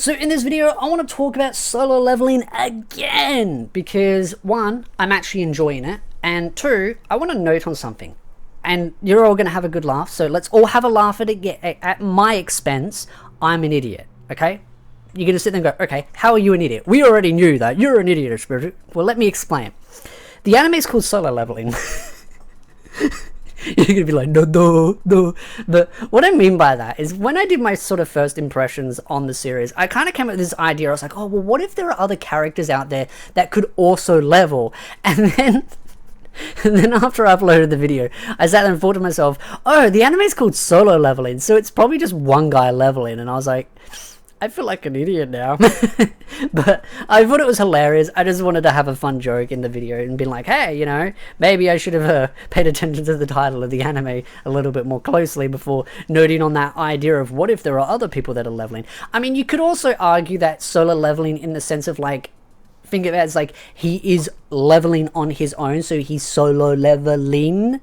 So in this video, I want to talk about solo leveling again, because one, I'm actually enjoying it, and two, I want to note on something. And you're all going to have a good laugh, so let's all have a laugh at it at my expense. I'm an idiot, okay? You're going to sit there and go, okay, how are you an idiot? We already knew that. You're an idiot, Espiritu. Well, let me explain. The anime is called Solo Leveling. You're going to be like, no. But what I mean by that is when I did my sort of first impressions on the series, I kind of came up with this idea. I was like, oh, well, what if there are other characters out there that could also level? And then after I uploaded the video, I sat there and thought to myself, oh, the anime is called Solo Leveling, so it's probably just one guy leveling. And I was like, I feel like an idiot now. But I thought it was hilarious. I just wanted to have a fun joke in the video and be like, hey, you know, maybe I should have paid attention to the title of the anime a little bit more closely before noting on that idea of what if there are other people that are leveling. I mean, you could also argue that solo leveling in the sense of like, think of it as like he is leveling on his own, so he's solo leveling.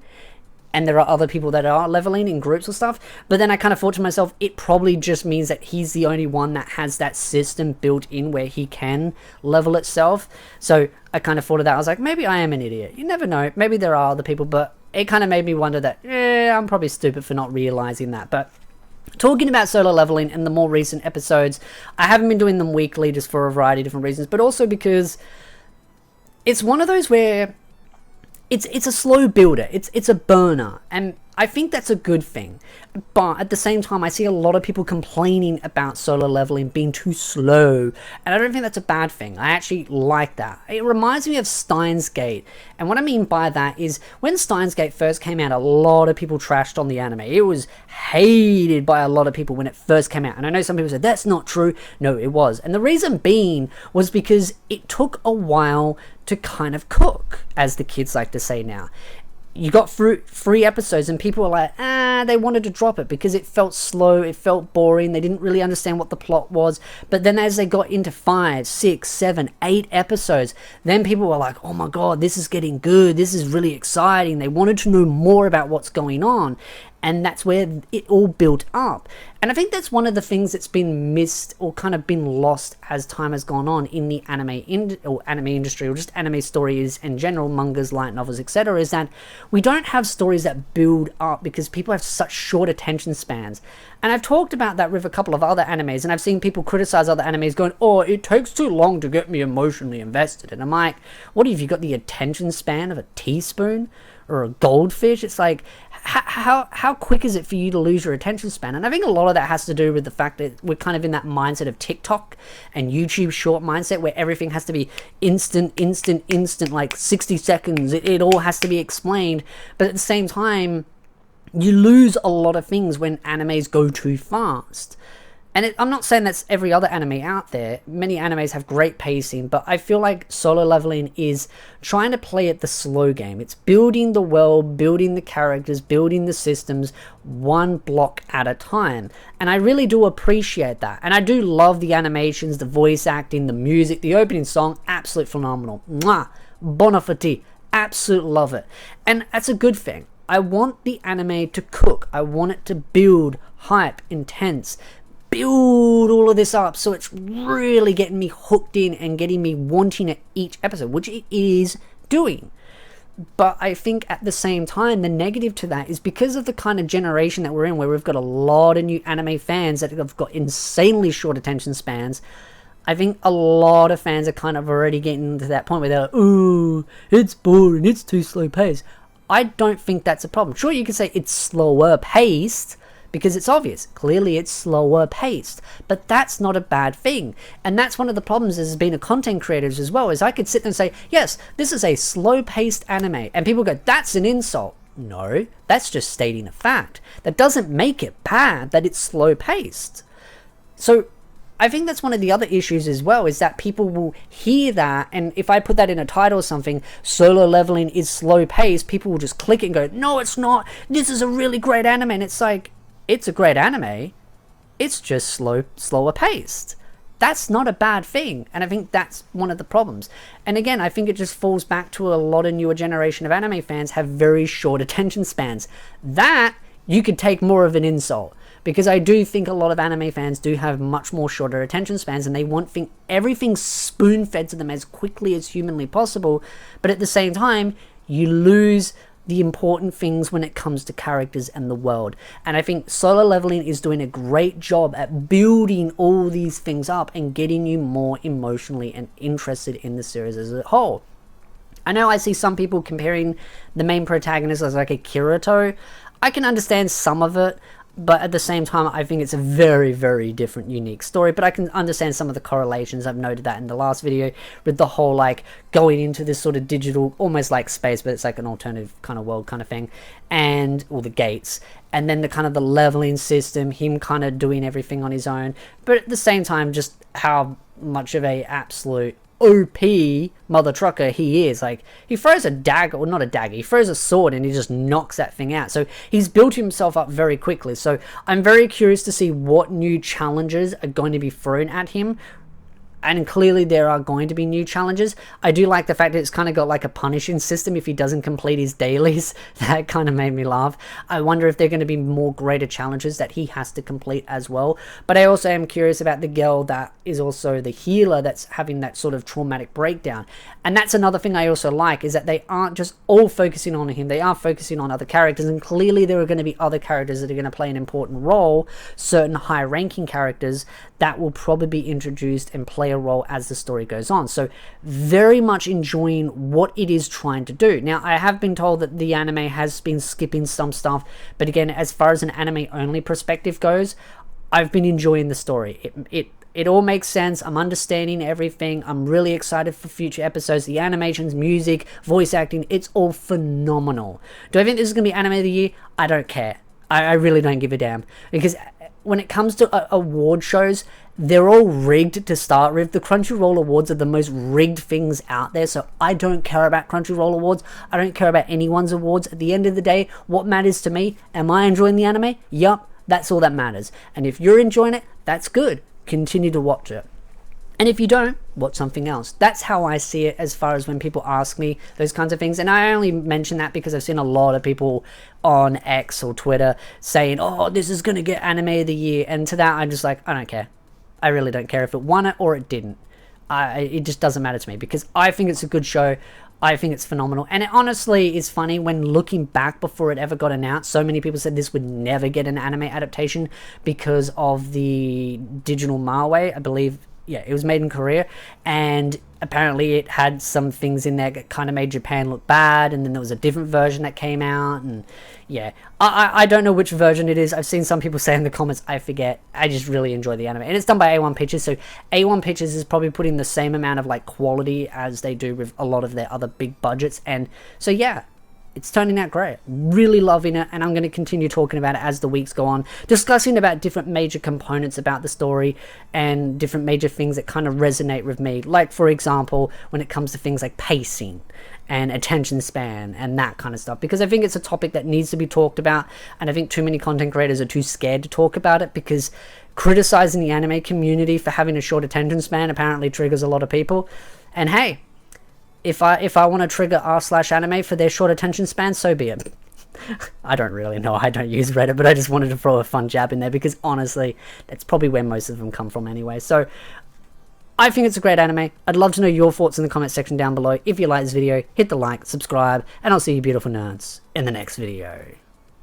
And there are other people that are leveling in groups or stuff. But then I kind of thought to myself, it probably just means that he's the only one that has that system built in where he can level itself. So I kind of thought of that. I was like, maybe I am an idiot. You never know. Maybe there are other people. But it kind of made me wonder that, I'm probably stupid for not realizing that. But talking about solo leveling in the more recent episodes, I haven't been doing them weekly just for a variety of different reasons. But also because it's one of those where it's a slow builder, it's a burner, and I think that's a good thing. But at the same time, I see a lot of people complaining about solo leveling being too slow, and I don't think that's a bad thing. I actually like that. It reminds me of Steins Gate, and what I mean by that is when Steins Gate first came out, a lot of people trashed on the anime. It was hated by a lot of people when it first came out, and I know some people said that's not true. No, it was, and the reason being was because it took a while to kind of cook, as the kids like to say now. You got through 3 episodes and people were like, they wanted to drop it because it felt slow, it felt boring, they didn't really understand what the plot was. But then as they got into 5, 6, 7, 8 episodes, then people were like, oh my god, this is getting good, this is really exciting. They wanted to know more about what's going on. And that's where it all built up. And I think that's one of the things that's been missed or kind of been lost as time has gone on in the anime industry, or just anime stories in general, mangas, light novels, etc., is that we don't have stories that build up because people have such short attention spans. And I've talked about that with a couple of other animes, and I've seen people criticize other animes going, oh, it takes too long to get me emotionally invested. And I'm like, what have you got, the attention span of a teaspoon or a goldfish? It's like, how quick is it for you to lose your attention span? And I think a lot of that has to do with the fact that we're kind of in that mindset of TikTok and YouTube short mindset where everything has to be instant, like 60 seconds. It all has to be explained. But at the same time, you lose a lot of things when animes go too fast. And I'm not saying that's every other anime out there. Many animes have great pacing, but I feel like solo leveling is trying to play it the slow game. It's building the world, building the characters, building the systems, one block at a time. And I really do appreciate that. And I do love the animations, the voice acting, the music, the opening song, absolute phenomenal. Mwah! Bon appetit. Absolute love it. And that's a good thing. I want the anime to cook. I want it to build, hype, intense, build all of this up so it's really getting me hooked in and getting me wanting it each episode, which it is doing. But I think at the same time, the negative to that is because of the kind of generation that we're in, where we've got a lot of new anime fans that have got insanely short attention spans. I think a lot of fans are kind of already getting to that point where they're like, ooh, it's boring, it's too slow paced. I don't think that's a problem. Sure, you could say it's slower paced, because it's obvious. Clearly it's slower paced. But that's not a bad thing. And that's one of the problems as being a content creator as well, is I could sit there and say, yes, this is a slow paced anime. And people go, that's an insult. No, that's just stating a fact. That doesn't make it bad that it's slow paced. So I think that's one of the other issues as well, is that people will hear that, and if I put that in a title or something, solo leveling is slow paced, people will just click it and go, no, it's not. This is a really great anime. And it's like, it's a great anime, it's just slower paced. That's not a bad thing, and I think that's one of the problems. And again, I think it just falls back to a lot of newer generation of anime fans have very short attention spans. That you could take more of an insult. because I do think a lot of anime fans do have much more shorter attention spans, and they want everything spoon-fed to them as quickly as humanly possible, but at the same time, you lose the important things when it comes to characters and the world. And I think Solo Leveling is doing a great job at building all these things up and getting you more emotionally and interested in the series as a whole. I know I see some people comparing the main protagonist as like a Kirito. I can understand some of it, but at the same time, I think it's a very, very different, unique story. But I can understand some of the correlations. I've noted that in the last video with the whole, like, going into this sort of digital, almost like space, but it's like an alternative kind of world kind of thing. And all the gates. And then the kind of the leveling system, him kind of doing everything on his own. But at the same time, just how much of a absolute OP mother trucker he is. Like, he throws a dagger, or not a dagger, he throws a sword and he just knocks that thing out. So he's built himself up very quickly. So I'm very curious to see what new challenges are going to be thrown at him. And clearly there are going to be new challenges. I do like the fact that it's kind of got like a punishing system if he doesn't complete his dailies. That kind of made me laugh. I wonder if there are going to be more greater challenges that he has to complete as well. But I also am curious about the girl that is also the healer that's having that sort of traumatic breakdown. And that's another thing I also like, is that they aren't just all focusing on him. They are focusing on other characters. And clearly there are going to be other characters that are going to play an important role. Certain high-ranking characters that will probably be introduced and play a role as the story goes on. So very much enjoying what it is trying to do. Now, I have been told that the anime has been skipping some stuff, but again, as far as an anime only perspective goes, I've been enjoying the story. It all makes sense. I'm understanding everything. I'm really excited for future episodes. The animations, music, voice acting, it's all phenomenal. Do I think this is going to be anime of the year? I don't care. I really don't give a damn, because when it comes to award shows, they're all rigged to start with. The Crunchyroll Awards are the most rigged things out there, so I don't care about Crunchyroll Awards. I don't care about anyone's awards. At the end of the day, what matters to me, am I enjoying the anime? Yup, that's all that matters. And if you're enjoying it, that's good. Continue to watch it. And if you don't, watch something else. That's how I see it as far as when people ask me those kinds of things. And I only mention that because I've seen a lot of people on X or Twitter saying, oh, this is going to get anime of the year. And to that, I'm just like, I don't care. I really don't care if it won it or it didn't. It just doesn't matter to me, because I think it's a good show. I think it's phenomenal. And it honestly is funny when looking back before it ever got announced. So many people said this would never get an anime adaptation because of the digital Malway, I believe. Yeah, it was made in Korea, and apparently it had some things in there that kind of made Japan look bad, and then there was a different version that came out, and yeah, I don't know which version it is. I've seen some people say in the comments, I forget. I just really enjoy the anime, and it's done by A1 Pictures, so A1 Pictures is probably putting the same amount of like quality as they do with a lot of their other big budgets, and so yeah, it's turning out great. Really loving it, and I'm going to continue talking about it as the weeks go on, discussing about different major components about the story and different major things that kind of resonate with me. Like, for example, when it comes to things like pacing and attention span and that kind of stuff, because I think it's a topic that needs to be talked about, and I think too many content creators are too scared to talk about it, because criticizing the anime community for having a short attention span apparently triggers a lot of people. And hey, if I want to trigger r/anime for their short attention span, so be it. I don't really know. I don't use Reddit, but I just wanted to throw a fun jab in there, because honestly, that's probably where most of them come from anyway. So I think it's a great anime. I'd love to know your thoughts in the comment section down below. If you like this video, hit the like, subscribe, and I'll see you beautiful nerds in the next video.